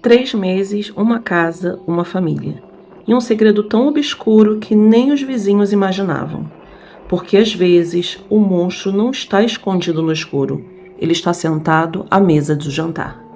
3 meses, uma casa, uma família. E um segredo tão obscuro que nem os vizinhos imaginavam. Porque às vezes o monstro não está escondido no escuro, ele está sentado à mesa do jantar.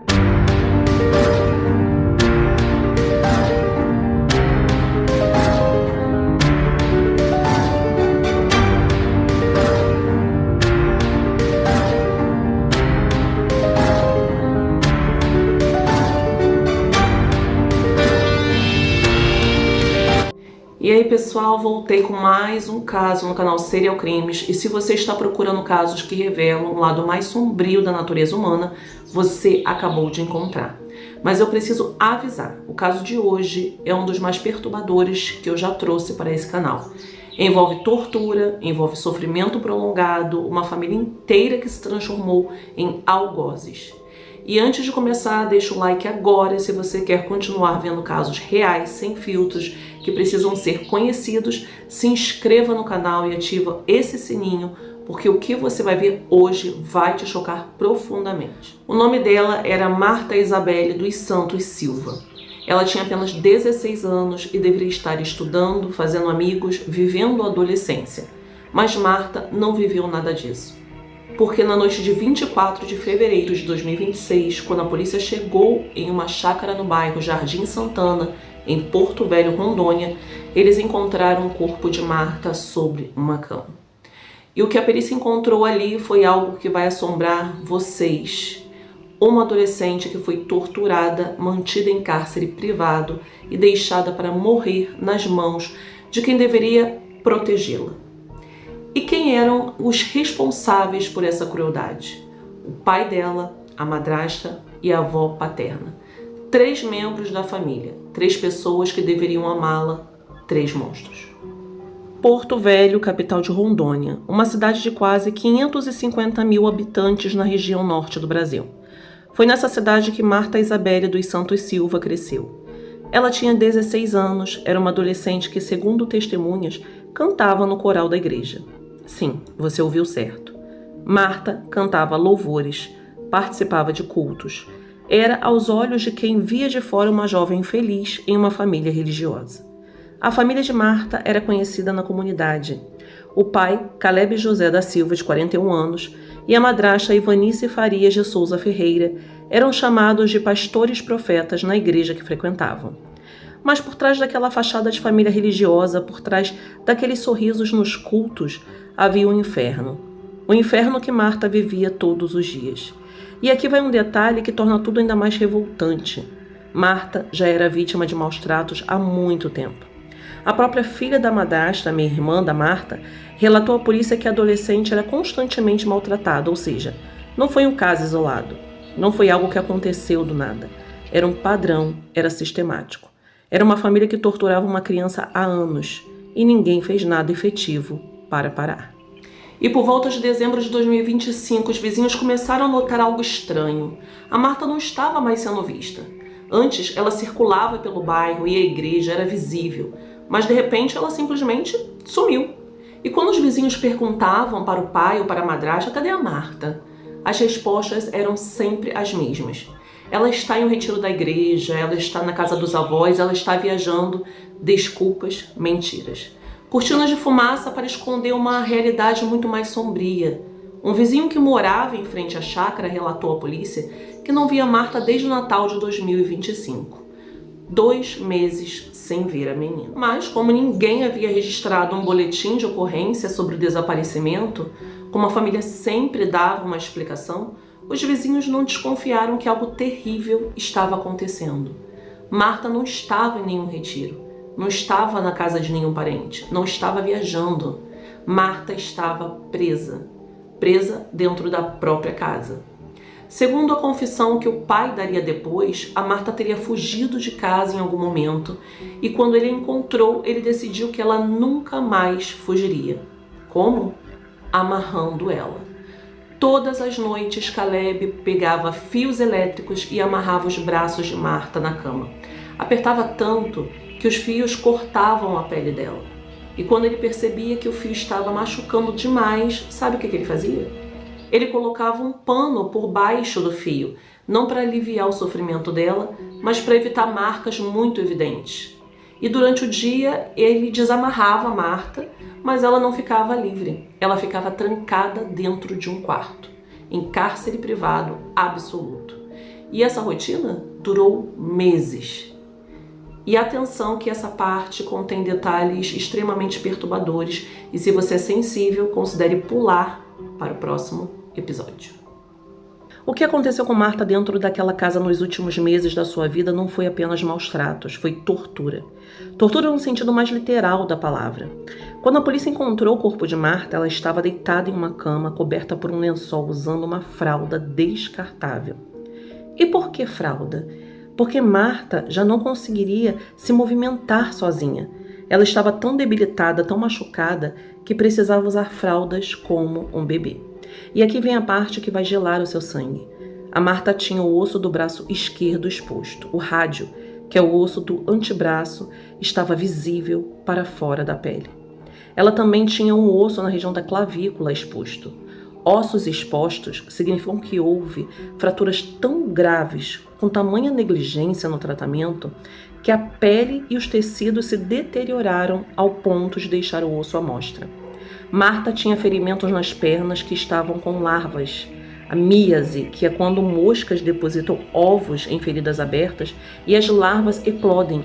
E aí pessoal, voltei com mais um caso no canal Serial Crimes, e se você está procurando casos que revelam um lado mais sombrio da natureza humana, você acabou de encontrar. Mas eu preciso avisar, o caso de hoje é um dos mais perturbadores que eu já trouxe para esse canal. Envolve tortura, envolve sofrimento prolongado, uma família inteira que se transformou em algozes. E antes de começar, deixa o like agora se você quer continuar vendo casos reais, sem filtros, que precisam ser conhecidos. Se inscreva no canal e ativa esse sininho, porque o que você vai ver hoje vai te chocar profundamente. O nome dela era Marta Isabelle dos Santos Silva. Ela tinha apenas 16 anos e deveria estar estudando, fazendo amigos, vivendo a adolescência. Mas Marta não viveu nada disso. Porque na noite de 24 de fevereiro de 2026, quando a polícia chegou em uma chácara no bairro Jardim Santana, em Porto Velho, Rondônia, eles encontraram o corpo de Marta sobre uma cama. E o que a perícia encontrou ali foi algo que vai assombrar vocês. Uma adolescente que foi torturada, mantida em cárcere privado e deixada para morrer nas mãos de quem deveria protegê-la. E quem eram os responsáveis por essa crueldade? O pai dela, a madrasta e a avó paterna. 3 membros da família, 3 pessoas que deveriam amá-la, 3 monstros. Porto Velho, capital de Rondônia, uma cidade de quase 550 mil habitantes na região norte do Brasil. Foi nessa cidade que Marta Isabelle dos Santos Silva cresceu. Ela tinha 16 anos, era uma adolescente que, segundo testemunhas, cantava no coral da igreja. Sim, você ouviu certo. Marta cantava louvores, participava de cultos. Era, aos olhos de quem via de fora, uma jovem feliz em uma família religiosa. A família de Marta era conhecida na comunidade. O pai, Caleb José da Silva, de 41 anos, e a madrasta Ivanice Farias de Souza Ferreira eram chamados de pastores profetas na igreja que frequentavam. Mas por trás daquela fachada de família religiosa, por trás daqueles sorrisos nos cultos, havia um inferno. O inferno que Marta vivia todos os dias. E aqui vai um detalhe que torna tudo ainda mais revoltante. Marta já era vítima de maus tratos há muito tempo. A própria filha da madrasta, minha irmã da Marta, relatou à polícia que a adolescente era constantemente maltratada, ou seja, não foi um caso isolado. Não foi algo que aconteceu do nada. Era um padrão, era sistemático. Era uma família que torturava uma criança há anos e ninguém fez nada efetivo para parar. E por volta de dezembro de 2025, os vizinhos começaram a notar algo estranho. A Marta não estava mais sendo vista. Antes, ela circulava pelo bairro e a igreja era visível, mas de repente ela simplesmente sumiu. E quando os vizinhos perguntavam para o pai ou para a madrasta, cadê a Marta? As respostas eram sempre as mesmas. Ela está em um retiro da igreja, ela está na casa dos avós, ela está viajando. Desculpas, mentiras. Cortinas de fumaça para esconder uma realidade muito mais sombria. Um vizinho que morava em frente à chácara relatou à polícia que não via Marta desde o Natal de 2025. 2 meses sem ver a menina. Mas como ninguém havia registrado um boletim de ocorrência sobre o desaparecimento, como a família sempre dava uma explicação, os vizinhos não desconfiaram que algo terrível estava acontecendo. Marta não estava em nenhum retiro, não estava na casa de nenhum parente, não estava viajando. Marta estava presa dentro da própria casa. Segundo a confissão que o pai daria depois, a Marta teria fugido de casa em algum momento e quando ele a encontrou, ele decidiu que ela nunca mais fugiria. Como? Amarrando ela. Todas as noites, Caleb pegava fios elétricos e amarrava os braços de Marta na cama. Apertava tanto que os fios cortavam a pele dela. E quando ele percebia que o fio estava machucando demais, sabe o que ele fazia? Ele colocava um pano por baixo do fio, não para aliviar o sofrimento dela, mas para evitar marcas muito evidentes. E durante o dia ele desamarrava Marta, mas ela não ficava livre. Ela ficava trancada dentro de um quarto, em cárcere privado absoluto. E essa rotina durou meses. E atenção que essa parte contém detalhes extremamente perturbadores e se você é sensível, considere pular para o próximo episódio. O que aconteceu com Marta dentro daquela casa nos últimos meses da sua vida não foi apenas maus tratos, foi tortura. Tortura no sentido mais literal da palavra. Quando a polícia encontrou o corpo de Marta, ela estava deitada em uma cama coberta por um lençol usando uma fralda descartável. E por que fralda? Porque Marta já não conseguiria se movimentar sozinha. Ela estava tão debilitada, tão machucada, que precisava usar fraldas como um bebê. E aqui vem a parte que vai gelar o seu sangue. A Marta tinha o osso do braço esquerdo exposto. O rádio, que é o osso do antebraço, estava visível para fora da pele. Ela também tinha um osso na região da clavícula exposto. Ossos expostos significam que houve fraturas tão graves, com tamanha negligência no tratamento, que a pele e os tecidos se deterioraram ao ponto de deixar o osso à mostra. Marta tinha ferimentos nas pernas que estavam com larvas. A míase, que é quando moscas depositam ovos em feridas abertas e as larvas eclodem.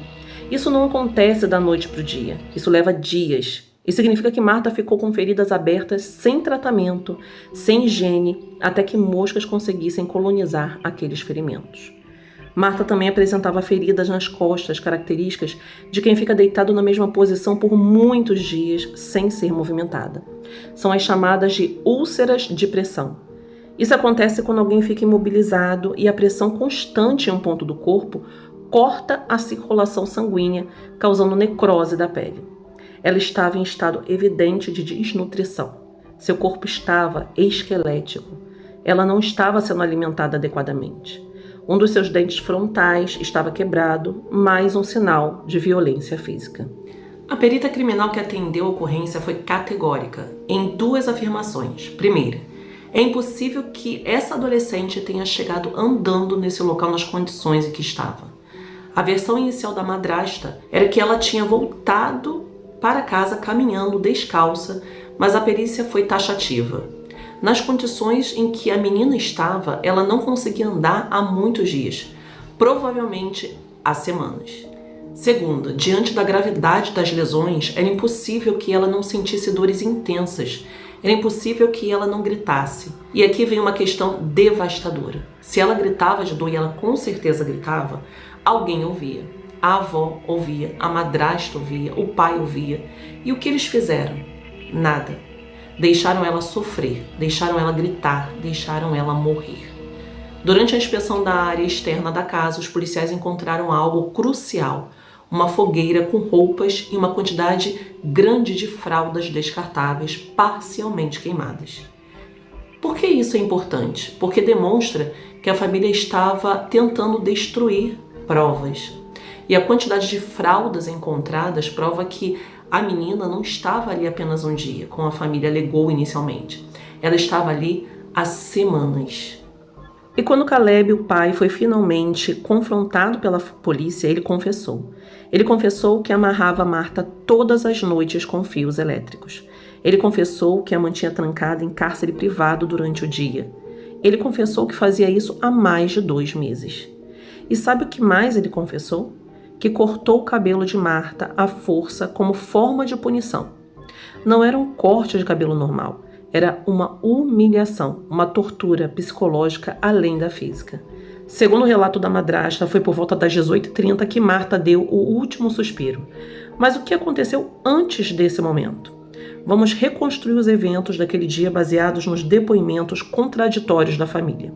Isso não acontece da noite para o dia, isso leva dias. Isso significa que Marta ficou com feridas abertas sem tratamento, sem higiene, até que moscas conseguissem colonizar aqueles ferimentos. Marta também apresentava feridas nas costas, características de quem fica deitado na mesma posição por muitos dias sem ser movimentada. São as chamadas de úlceras de pressão. Isso acontece quando alguém fica imobilizado e a pressão constante em um ponto do corpo corta a circulação sanguínea, causando necrose da pele. Ela estava em estado evidente de desnutrição. Seu corpo estava esquelético. Ela não estava sendo alimentada adequadamente. Um dos seus dentes frontais estava quebrado, mais um sinal de violência física. A perita criminal que atendeu a ocorrência foi categórica em duas afirmações. Primeira, é impossível que essa adolescente tenha chegado andando nesse local nas condições em que estava. A versão inicial da madrasta era que ela tinha voltado para casa caminhando descalça, mas a perícia foi taxativa. Nas condições em que a menina estava, ela não conseguia andar há muitos dias, provavelmente há semanas. Segunda, diante da gravidade das lesões, era impossível que ela não sentisse dores intensas, era impossível que ela não gritasse. E aqui vem uma questão devastadora. Se ela gritava de dor, e ela com certeza gritava, alguém ouvia. A avó ouvia, a madrasta ouvia, o pai ouvia. E o que eles fizeram? Nada. Deixaram ela sofrer, deixaram ela gritar, deixaram ela morrer. Durante a inspeção da área externa da casa, os policiais encontraram algo crucial, uma fogueira com roupas e uma quantidade grande de fraldas descartáveis parcialmente queimadas. Por que isso é importante? Porque demonstra que a família estava tentando destruir provas. E a quantidade de fraldas encontradas prova que a menina não estava ali apenas um dia, como a família alegou inicialmente. Ela estava ali há semanas. E quando Caleb, o pai, foi finalmente confrontado pela polícia, ele confessou. Ele confessou que amarrava Marta todas as noites com fios elétricos. Ele confessou que a mantinha trancada em cárcere privado durante o dia. Ele confessou que fazia isso há mais de 2 meses. E sabe o que mais ele confessou? Que cortou o cabelo de Marta à força como forma de punição. Não era um corte de cabelo normal, era uma humilhação, uma tortura psicológica além da física. Segundo o relato da madrasta, foi por volta das 18h30 que Marta deu o último suspiro. Mas o que aconteceu antes desse momento? Vamos reconstruir os eventos daquele dia baseados nos depoimentos contraditórios da família.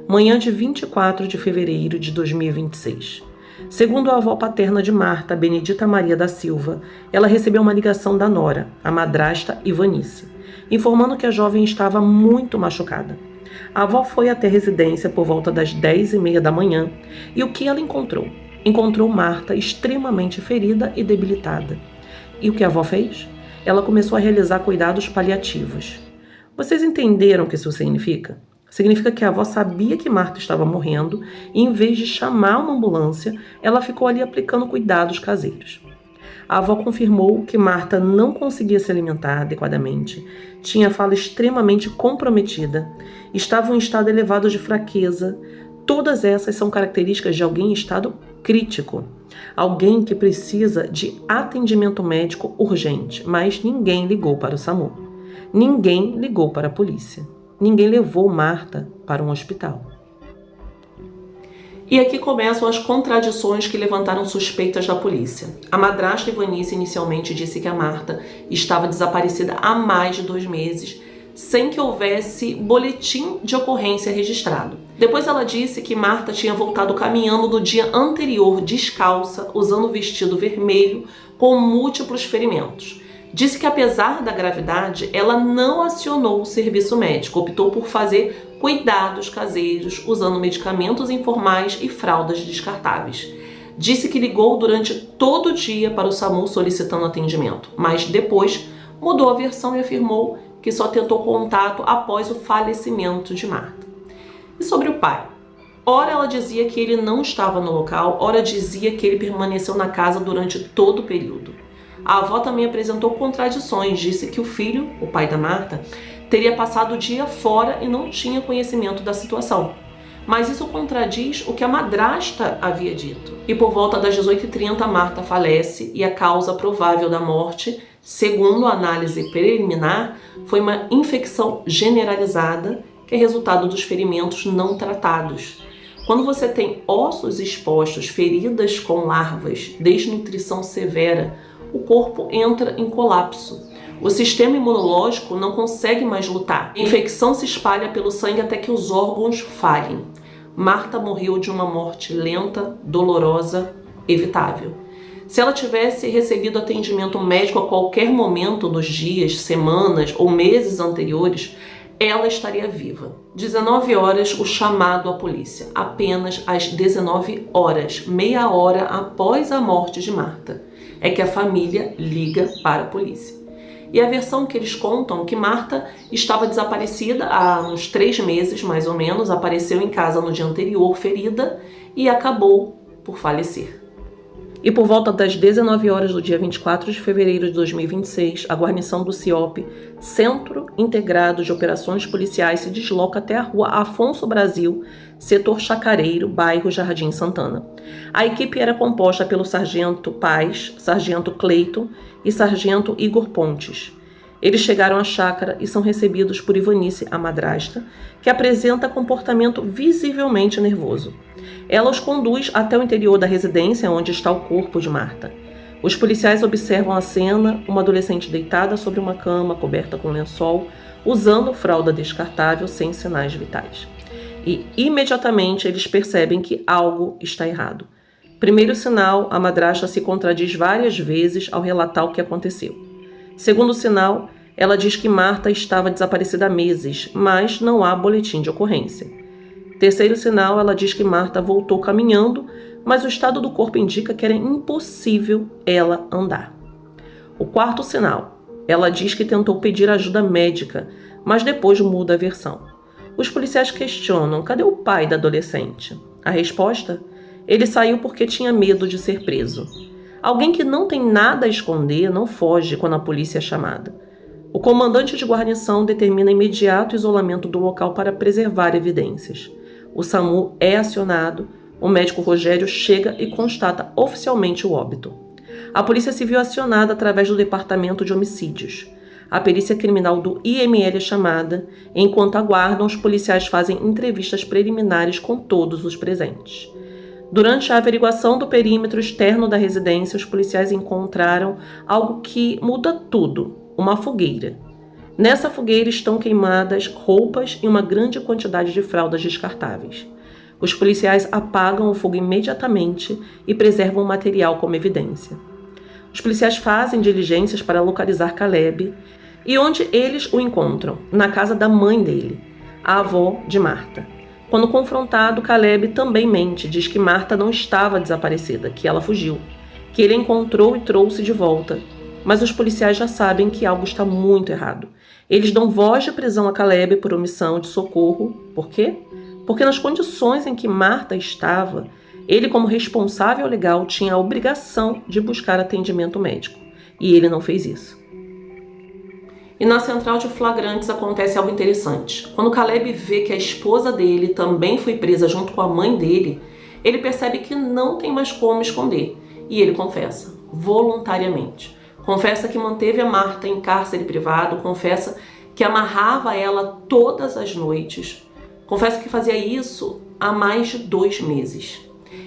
Manhã de 24 de fevereiro de 2026. Segundo a avó paterna de Marta, Benedita Maria da Silva, ela recebeu uma ligação da nora, a madrasta Ivanice, informando que a jovem estava muito machucada. A avó foi até a residência por volta das 10h30 da manhã e o que ela encontrou? Encontrou Marta extremamente ferida e debilitada. E o que a avó fez? Ela começou a realizar cuidados paliativos. Vocês entenderam o que isso significa? Significa que a avó sabia que Marta estava morrendo e, em vez de chamar uma ambulância, ela ficou ali aplicando cuidados caseiros. A avó confirmou que Marta não conseguia se alimentar adequadamente, tinha a fala extremamente comprometida, estava em um estado elevado de fraqueza. Todas essas são características de alguém em estado crítico, alguém que precisa de atendimento médico urgente, mas ninguém ligou para o SAMU, ninguém ligou para a polícia. Ninguém levou Marta para um hospital. E aqui começam as contradições que levantaram suspeitas da polícia. A madrasta Ivanice inicialmente disse que a Marta estava desaparecida há mais de 2 meses, sem que houvesse boletim de ocorrência registrado. Depois ela disse que Marta tinha voltado caminhando no dia anterior descalça, usando vestido vermelho, com múltiplos ferimentos. Disse que apesar da gravidade, ela não acionou o serviço médico, optou por fazer cuidados caseiros, usando medicamentos informais e fraldas descartáveis. Disse que ligou durante todo o dia para o SAMU solicitando atendimento, mas depois mudou a versão e afirmou que só tentou contato após o falecimento de Marta. E sobre o pai? Ora ela dizia que ele não estava no local, ora dizia que ele permaneceu na casa durante todo o período. A avó também apresentou contradições, disse que o filho, o pai da Marta, teria passado o dia fora e não tinha conhecimento da situação. Mas isso contradiz o que a madrasta havia dito. E por volta das 18h30, Marta falece e a causa provável da morte, segundo a análise preliminar, foi uma infecção generalizada, que é resultado dos ferimentos não tratados. Quando você tem ossos expostos, feridas com larvas, desnutrição severa, o corpo entra em colapso. O sistema imunológico não consegue mais lutar. A infecção se espalha pelo sangue até que os órgãos falhem. Marta morreu de uma morte lenta, dolorosa, evitável. Se ela tivesse recebido atendimento médico a qualquer momento dos dias, semanas ou meses anteriores, ela estaria viva. 19 horas, o chamado à polícia. Apenas às 19 horas, meia hora após a morte de Marta, é que a família liga para a polícia. E a versão que eles contam é que Marta estava desaparecida há uns 3 meses, mais ou menos, apareceu em casa no dia anterior, ferida, e acabou por falecer. E por volta das 19 horas do dia 24 de fevereiro de 2026, a guarnição do CIOP, Centro Integrado de Operações Policiais, se desloca até a rua Afonso Brasil, setor Chacareiro, bairro Jardim Santana. A equipe era composta pelo sargento Paz, sargento Cleiton e sargento Igor Pontes. Eles chegaram à chácara e são recebidos por Ivanice, a madrasta, que apresenta comportamento visivelmente nervoso. Ela os conduz até o interior da residência onde está o corpo de Marta. Os policiais observam a cena, uma adolescente deitada sobre uma cama coberta com lençol, usando fralda descartável sem sinais vitais. E imediatamente eles percebem que algo está errado. Primeiro sinal, a madrasta se contradiz várias vezes ao relatar o que aconteceu. Segundo sinal, ela diz que Marta estava desaparecida há meses, mas não há boletim de ocorrência. Terceiro sinal, ela diz que Marta voltou caminhando, mas o estado do corpo indica que era impossível ela andar. O quarto sinal, ela diz que tentou pedir ajuda médica, mas depois muda a versão. Os policiais questionam: cadê o pai da adolescente? A resposta? Ele saiu porque tinha medo de ser preso. Alguém que não tem nada a esconder não foge quando a polícia é chamada. O comandante de guarnição determina imediato isolamento do local para preservar evidências. O SAMU é acionado, o médico Rogério chega e constata oficialmente o óbito. A Polícia Civil é acionada através do Departamento de Homicídios. A perícia criminal do IML é chamada, enquanto aguardam, os policiais fazem entrevistas preliminares com todos os presentes. Durante a averiguação do perímetro externo da residência, os policiais encontraram algo que muda tudo: uma fogueira. Nessa fogueira estão queimadas roupas e uma grande quantidade de fraldas descartáveis. Os policiais apagam o fogo imediatamente e preservam o material como evidência. Os policiais fazem diligências para localizar Caleb e onde eles o encontram? Na casa da mãe dele, a avó de Marta. Quando confrontado, Caleb também mente, diz que Marta não estava desaparecida, que ela fugiu, que ele a encontrou e trouxe de volta, mas os policiais já sabem que algo está muito errado. Eles dão voz de prisão a Caleb por omissão de socorro. Por quê? Porque nas condições em que Marta estava, ele, como responsável legal, tinha a obrigação de buscar atendimento médico. E ele não fez isso. E na central de flagrantes acontece algo interessante. Quando Caleb vê que a esposa dele também foi presa junto com a mãe dele, ele percebe que não tem mais como esconder. E ele confessa, voluntariamente. Confessa que manteve a Marta em cárcere privado, confessa que amarrava ela todas as noites. Confessa que fazia isso há mais de 2 meses.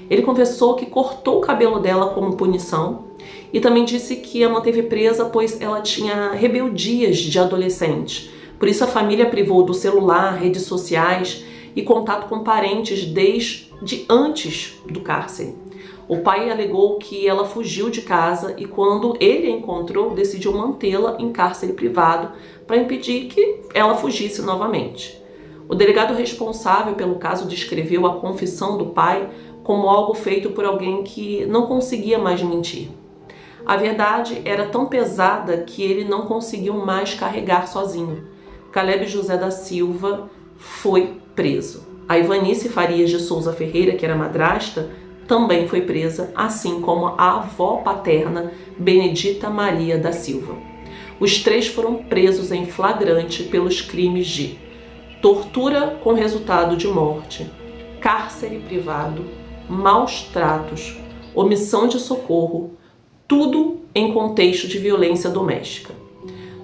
Ele confessou que cortou o cabelo dela como punição e também disse que a manteve presa pois ela tinha rebeldias de adolescente. Por isso a família privou do celular, redes sociais e contato com parentes desde antes do cárcere. O pai alegou que ela fugiu de casa e quando ele a encontrou, decidiu mantê-la em cárcere privado para impedir que ela fugisse novamente. O delegado responsável pelo caso descreveu a confissão do pai como algo feito por alguém que não conseguia mais mentir. A verdade era tão pesada que ele não conseguiu mais carregar sozinho. Caleb José da Silva foi preso. A Ivanice Farias de Souza Ferreira, que era madrasta, também foi presa, assim como a avó paterna Benedita Maria da Silva. Os 3 foram presos em flagrante pelos crimes de tortura com resultado de morte, cárcere privado, maus tratos, omissão de socorro, tudo em contexto de violência doméstica.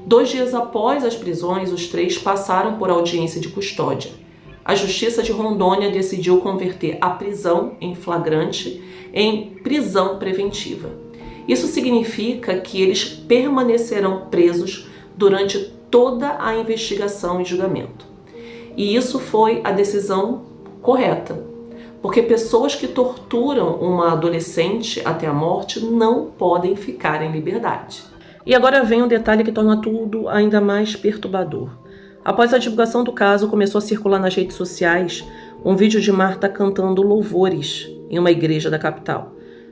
2 dias após as prisões, os 3 passaram por audiência de custódia. A Justiça de Rondônia decidiu converter a prisão em flagrante em prisão preventiva. Isso significa que eles permanecerão presos durante toda a investigação e julgamento. E isso foi a decisão correta, porque pessoas que torturam uma adolescente até a morte não podem ficar em liberdade. E agora vem um detalhe que torna tudo ainda mais perturbador. Após a divulgação do caso, começou a circular nas redes sociais um vídeo de Marta cantando louvores em uma igreja da capital.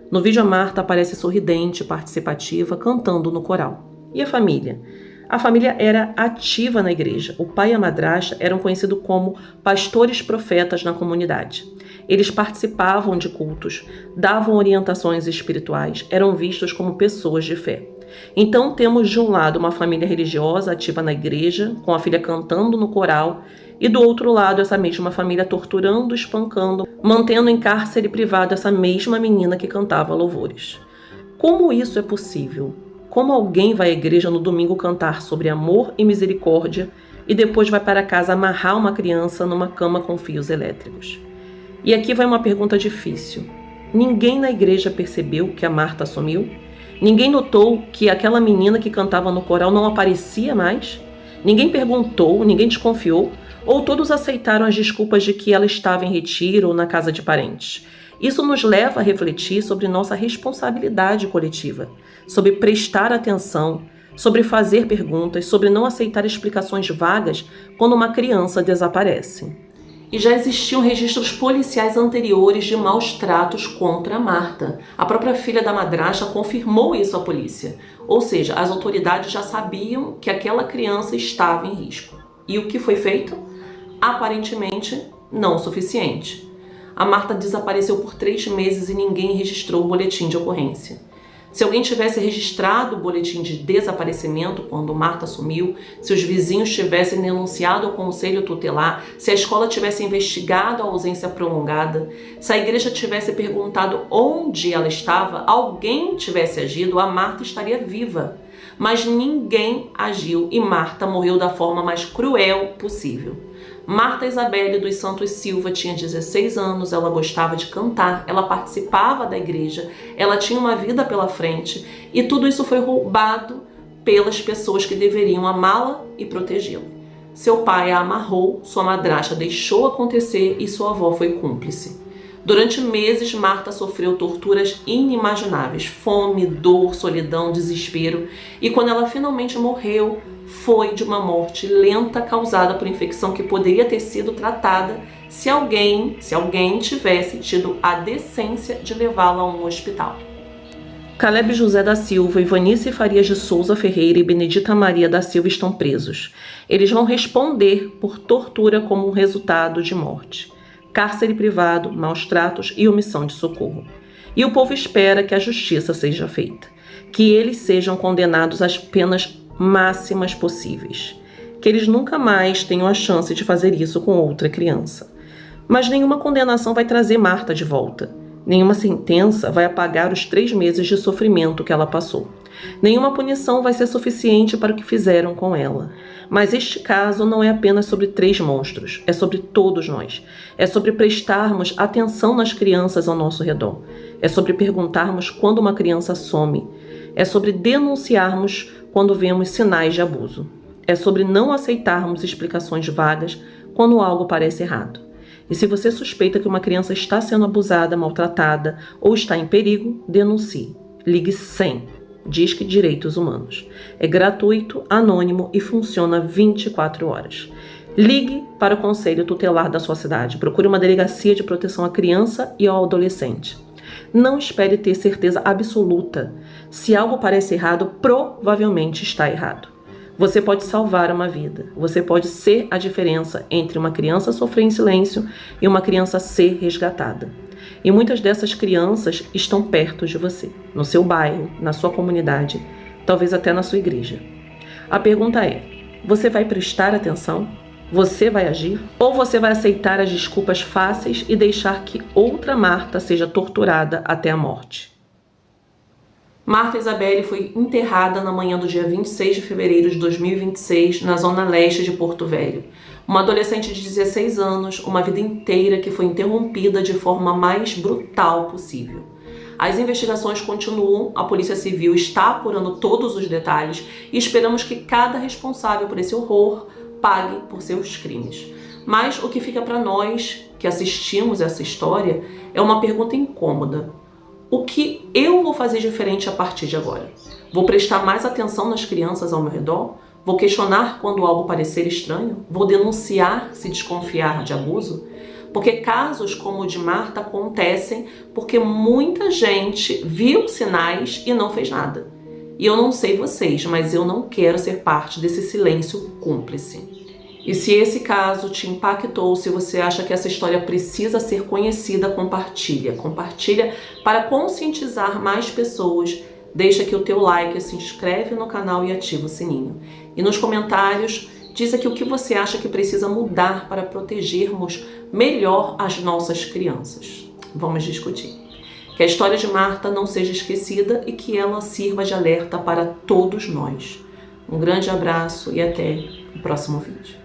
No vídeo, a Marta aparece sorridente, participativa, cantando no coral. E a família? A família era ativa na igreja. O pai e a madrasta eram conhecidos como pastores profetas na comunidade. Eles participavam de cultos, davam orientações espirituais, eram vistos como pessoas de fé. Então temos de um lado uma família religiosa ativa na igreja, com a filha cantando no coral, e do outro lado essa mesma família torturando, espancando, mantendo em cárcere privado essa mesma menina que cantava louvores. Como isso é possível? Como alguém vai à igreja no domingo cantar sobre amor e misericórdia e depois vai para casa amarrar uma criança numa cama com fios elétricos? E aqui vai uma pergunta difícil. Ninguém na igreja percebeu que a Marta sumiu? Ninguém notou que aquela menina que cantava no coral não aparecia mais? Ninguém perguntou, ninguém desconfiou? Ou todos aceitaram as desculpas de que ela estava em retiro ou na casa de parentes? Isso nos leva a refletir sobre nossa responsabilidade coletiva, sobre prestar atenção, sobre fazer perguntas, sobre não aceitar explicações vagas quando uma criança desaparece. E já existiam registros policiais anteriores de maus tratos contra Marta. A própria filha da madrasta confirmou isso à polícia. Ou seja, as autoridades já sabiam que aquela criança estava em risco. E o que foi feito? Aparentemente, não o suficiente. A Marta desapareceu por 3 meses e ninguém registrou o boletim de ocorrência. Se alguém tivesse registrado o boletim de desaparecimento quando Marta sumiu, se os vizinhos tivessem denunciado ao conselho tutelar, se a escola tivesse investigado a ausência prolongada, se a igreja tivesse perguntado onde ela estava, alguém tivesse agido, a Marta estaria viva. Mas ninguém agiu e Marta morreu da forma mais cruel possível. Marta Isabelle dos Santos Silva tinha 16 anos, ela gostava de cantar, ela participava da igreja, ela tinha uma vida pela frente e tudo isso foi roubado pelas pessoas que deveriam amá-la e protegê-la. Seu pai a amarrou, sua madrasta deixou acontecer e sua avó foi cúmplice. Durante meses, Marta sofreu torturas inimagináveis, fome, dor, solidão, desespero, e quando ela finalmente morreu, foi de uma morte lenta causada por infecção que poderia ter sido tratada se alguém tivesse tido a decência de levá-la a um hospital. Caleb José da Silva, Ivanice Farias de Souza Ferreira e Benedita Maria da Silva estão presos. Eles vão responder por tortura como um resultado de morte, cárcere privado, maus tratos e omissão de socorro. E o povo espera que a justiça seja feita, que eles sejam condenados às penas máximas possíveis, que eles nunca mais tenham a chance de fazer isso com outra criança. Mas nenhuma condenação vai trazer Marta de volta. Nenhuma sentença vai apagar os 3 meses de sofrimento que ela passou. Nenhuma punição vai ser suficiente para o que fizeram com ela. Mas este caso não é apenas sobre 3 monstros, é sobre todos nós. É sobre prestarmos atenção nas crianças ao nosso redor. É sobre perguntarmos quando uma criança some. É sobre denunciarmos quando vemos sinais de abuso. É sobre não aceitarmos explicações vagas quando algo parece errado. E se você suspeita que uma criança está sendo abusada, maltratada ou está em perigo, denuncie. Ligue 100. Disque Direitos Humanos. É gratuito, anônimo e funciona 24 horas. Ligue para o Conselho Tutelar da sua cidade. Procure uma delegacia de proteção à criança e ao adolescente. Não espere ter certeza absoluta. Se algo parece errado, provavelmente está errado. Você pode salvar uma vida. Você pode ser a diferença entre uma criança sofrer em silêncio e uma criança ser resgatada. E muitas dessas crianças estão perto de você, no seu bairro, na sua comunidade, talvez até na sua igreja. A pergunta é: você vai prestar atenção? Você vai agir? Ou você vai aceitar as desculpas fáceis e deixar que outra Marta seja torturada até a morte? Marta Isabelle foi enterrada na manhã do dia 26 de fevereiro de 2026, na zona leste de Porto Velho. Uma adolescente de 16 anos, uma vida inteira que foi interrompida de forma mais brutal possível. As investigações continuam, a Polícia Civil está apurando todos os detalhes e esperamos que cada responsável por esse horror pague por seus crimes. Mas o que fica para nós, que assistimos essa história, é uma pergunta incômoda. O que eu vou fazer diferente a partir de agora? Vou prestar mais atenção nas crianças ao meu redor? Vou questionar quando algo parecer estranho? Vou denunciar se desconfiar de abuso? Porque casos como o de Marta acontecem porque muita gente viu sinais e não fez nada. E eu não sei vocês, mas eu não quero ser parte desse silêncio cúmplice. E se esse caso te impactou, se você acha que essa história precisa ser conhecida, compartilha. Compartilha para conscientizar mais pessoas. Deixa aqui o teu like, se inscreve no canal e ativa o sininho. E nos comentários, diz aqui o que você acha que precisa mudar para protegermos melhor as nossas crianças. Vamos discutir. Que a história de Marta não seja esquecida e que ela sirva de alerta para todos nós. Um grande abraço e até o próximo vídeo.